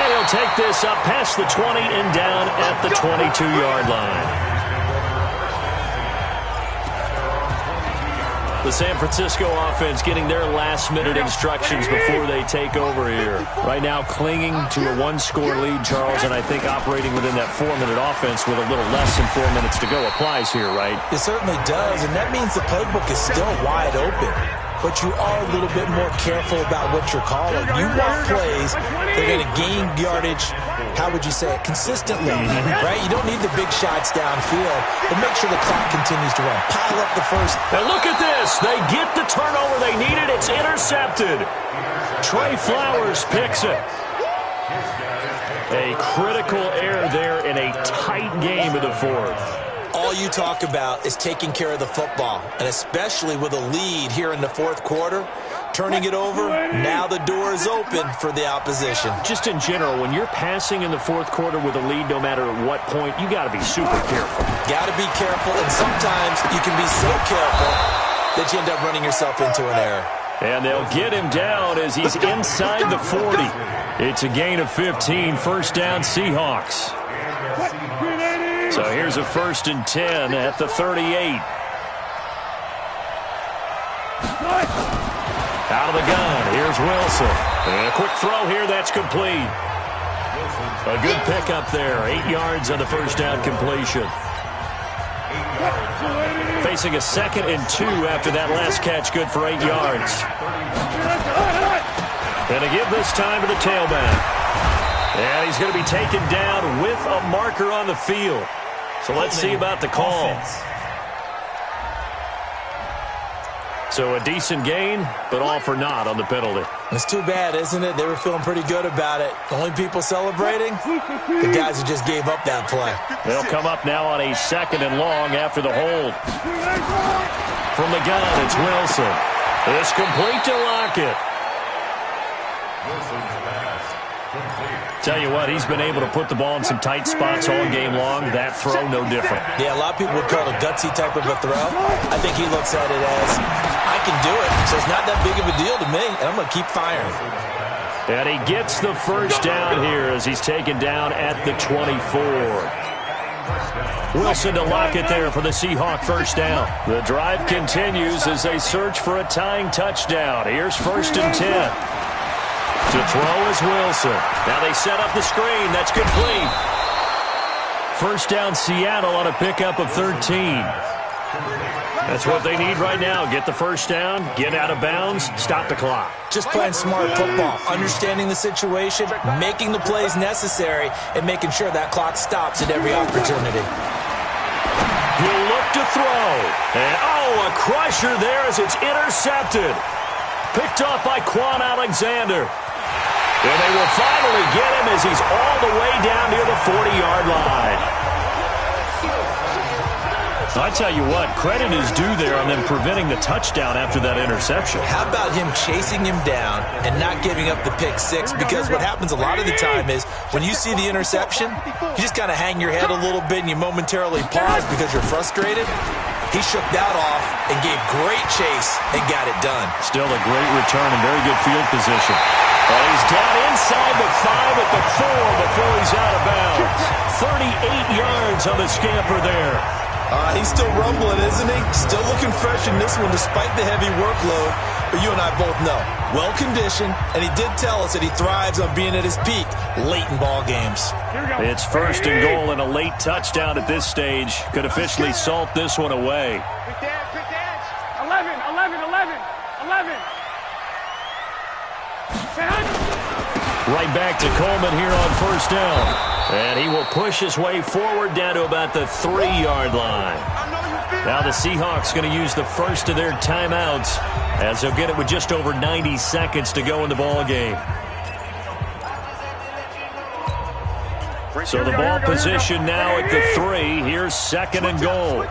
And he'll take this up past the 20 and down at the 22-yard line. The San Francisco offense getting their last-minute instructions before they take over here. Right now clinging to a one-score lead, Charles, and I think operating within that 4-minute offense with a little less than 4 minutes to go applies here, right? It certainly does, and that means the playbook is still wide open. But you are a little bit more careful about what you're calling. You want plays that are going to gain yardage, how would you say it, consistently, right? You don't need the big shots downfield, but make sure the clock continues to run. Pile up the first. And look at this. They get the turnover they needed. It's intercepted. Trey Flowers picks it. A critical error there in a tight game of the fourth. All you talk about is taking care of the football, and especially with a lead here in the fourth quarter, turning it over, now the door is open for the opposition. Just in general, when you're passing in the fourth quarter with a lead, no matter at what point, you got to be super careful. Got to be careful, and sometimes you can be so careful that you end up running yourself into an error. And they'll get him down as he's inside the 40. It's a gain of 15, first down Seahawks. So here's a 1st and 10 at the 38. Out of the gun, here's Wilson. And a quick throw here, that's complete. A good pickup there, 8 yards on the first down completion. Facing a 2nd and 2 after that last catch, good for 8 yards. And to give this time to the tailback. And he's going to be taken down with a marker on the field. So let's see about the call. So a decent gain, but all for naught on the penalty. It's too bad, isn't it? They were feeling pretty good about it. The only people celebrating, the guys who just gave up that play. They'll come up now on a 2nd and long after the hold. From the gun, it's Wilson. It's complete to Lockett. Wilson's pass complete. Tell you what, he's been able to put the ball in some tight spots all game long. That throw, no different. Yeah, a lot of people would call it a gutsy type of a throw. I think he looks at it as, I can do it, so it's not that big of a deal to me, and I'm going to keep firing. And he gets the first down here as he's taken down at the 24. Wilson to Lockett there for the Seahawk first down. The drive continues as they search for a tying touchdown. Here's 1st and 10. To throw is Wilson. Now they set up the screen. That's complete. First down Seattle on a pickup of 13. That's what they need right now. Get the first down, get out of bounds, stop the clock. Just playing smart football, understanding the situation, making the plays necessary, and making sure that clock stops at every opportunity. He'll look to throw. And, a crusher there as it's intercepted. Picked off by Quan Alexander. And they will finally get him as he's all the way down near the 40-yard line. I tell you what, credit is due there on them preventing the touchdown after that interception. How about him chasing him down and not giving up the pick six? Because what happens a lot of the time is when you see the interception, you just kind of hang your head a little bit and you momentarily pause because you're frustrated. He shook that off and gave great chase and got it done. Still a great return and very good field position. And he's down inside the 5 at the 4 before he's out of bounds. 38 yards on the scamper there. He's still rumbling, isn't he? Still looking fresh in this one despite the heavy workload. But you and I both know, well-conditioned, and he did tell us that he thrives on being at his peak late in ball games. It's 1st and goal and a late touchdown at this stage. Could officially salt this one away. Quick dance. 11. Right back to Coleman here on first down. And he will push his way forward down to about the 3-yard line. Now the Seahawks going to use the first of their timeouts as they'll get it with just over 90 seconds to go in the ball game. So the ball position now at the 3. Here's 2nd and goal.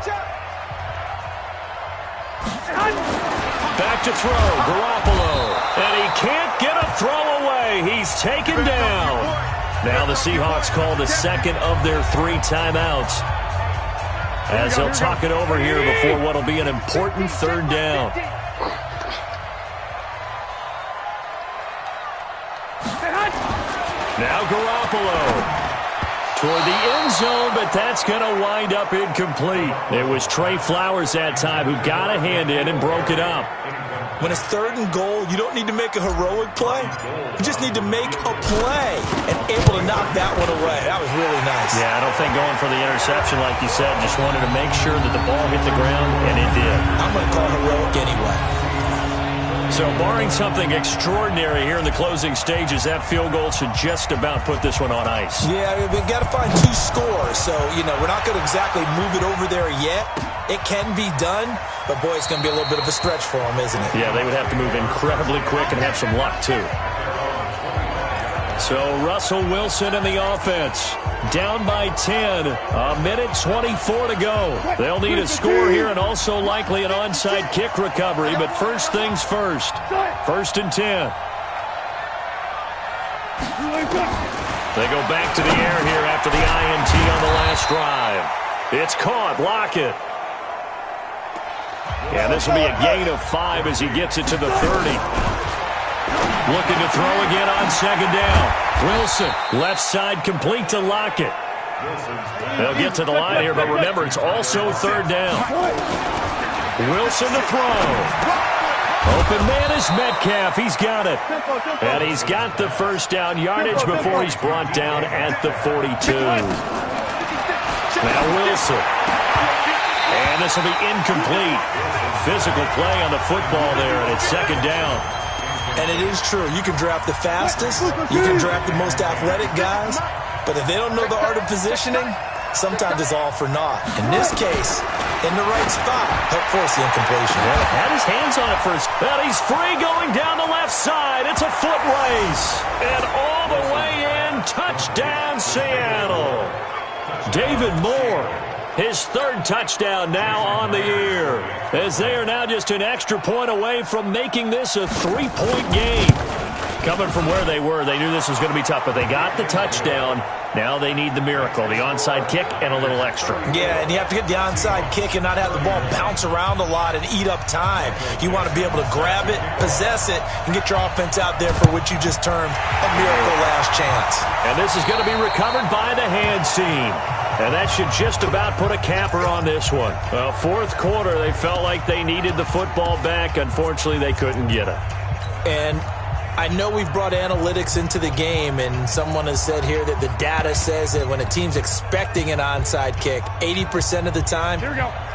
Back to throw, Garoppolo. And he can't get a throw away. He's taken down. Now the Seahawks call the 2nd of their 3 timeouts as they'll talk it over here before what will be an important 3rd down. Now Garoppolo. Toward the end zone, but that's going to wind up incomplete. It was Trey Flowers that time who got a hand in and broke it up. When it's 3rd and goal, you don't need to make a heroic play. You just need to make a play and able to knock that one away. That was really nice. Yeah, I don't think going for the interception, like you said, just wanted to make sure that the ball hit the ground, and it did. I'm going to call heroic anyway. So barring something extraordinary here in the closing stages, that field goal should just about put this one on ice. Yeah, we've got to find 2 scores. So, we're not going to exactly move it over there yet. It can be done, but, boy, it's going to be a little bit of a stretch for them, isn't it? Yeah, they would have to move incredibly quick and have some luck, too. So Russell Wilson and the offense down by 10. A minute 24 to go. They'll need a score here and also likely an onside kick recovery. But first things first. 1st and 10. They go back to the air here after the INT on the last drive. It's caught. Lockett. And this will be a gain of 5 as he gets it to the 30. Looking to throw again on 2nd down. Wilson, left side complete to Lockett. They'll get to the line here, but remember, it's also 3rd down. Wilson to throw. Open man is Metcalf. He's got it. And he's got the first down yardage before he's brought down at the 42. Now Wilson. And this will be incomplete. Physical play on the football there, and it's 2nd down. And it is true. You can draft the fastest. You can draft the most athletic guys. But if they don't know the art of positioning, sometimes it's all for naught. In this case, in the right spot, help force the incompletion. Well, had his hands on it first. And he's free going down the left side. It's a foot race. And all the way in, touchdown Seattle. David Moore. His 3rd touchdown now on the year, as they are now just an extra point away from making this a 3-point game. Coming from where they were, they knew this was going to be tough, but they got the touchdown. Now they need the miracle, the onside kick and a little extra. Yeah, and you have to get the onside kick and not have the ball bounce around a lot and eat up time. You want to be able to grab it, possess it, and get your offense out there for what you just termed a miracle last chance. And this is going to be recovered by the hands team. And that should just about put a capper on this one. Well, 4th quarter, they felt like they needed the football back. Unfortunately, they couldn't get it. And I know we've brought analytics into the game, and someone has said here that the data says that when a team's expecting an onside kick, 80% of the time,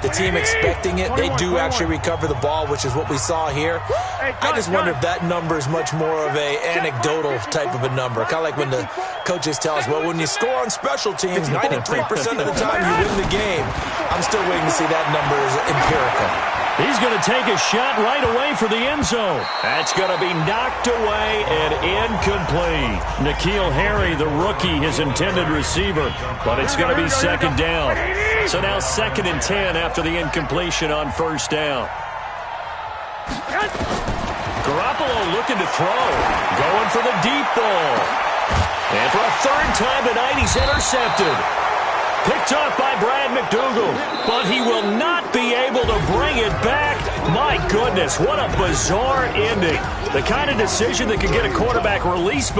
the team expecting it, they do actually recover the ball, which is what we saw here. I just wonder if that number is much more of a anecdotal type of a number. Kind of like when the coaches tell us, well, when you score on special teams, 93% of the time you win the game. I'm still waiting to see that number is empirical. He's going to take a shot right away for the end zone. That's going to be knocked away and incomplete. N'Keal Harry, the rookie, his intended receiver, but it's going to be 2nd down. So now 2nd and 10 after the incompletion on 1st down. Garoppolo looking to throw, going for the deep ball. And for a 3rd time tonight, he's intercepted. Picked off by Brad McDougal, but he will not be able to bring it back. My goodness, what a bizarre ending. The kind of decision that could get a quarterback released.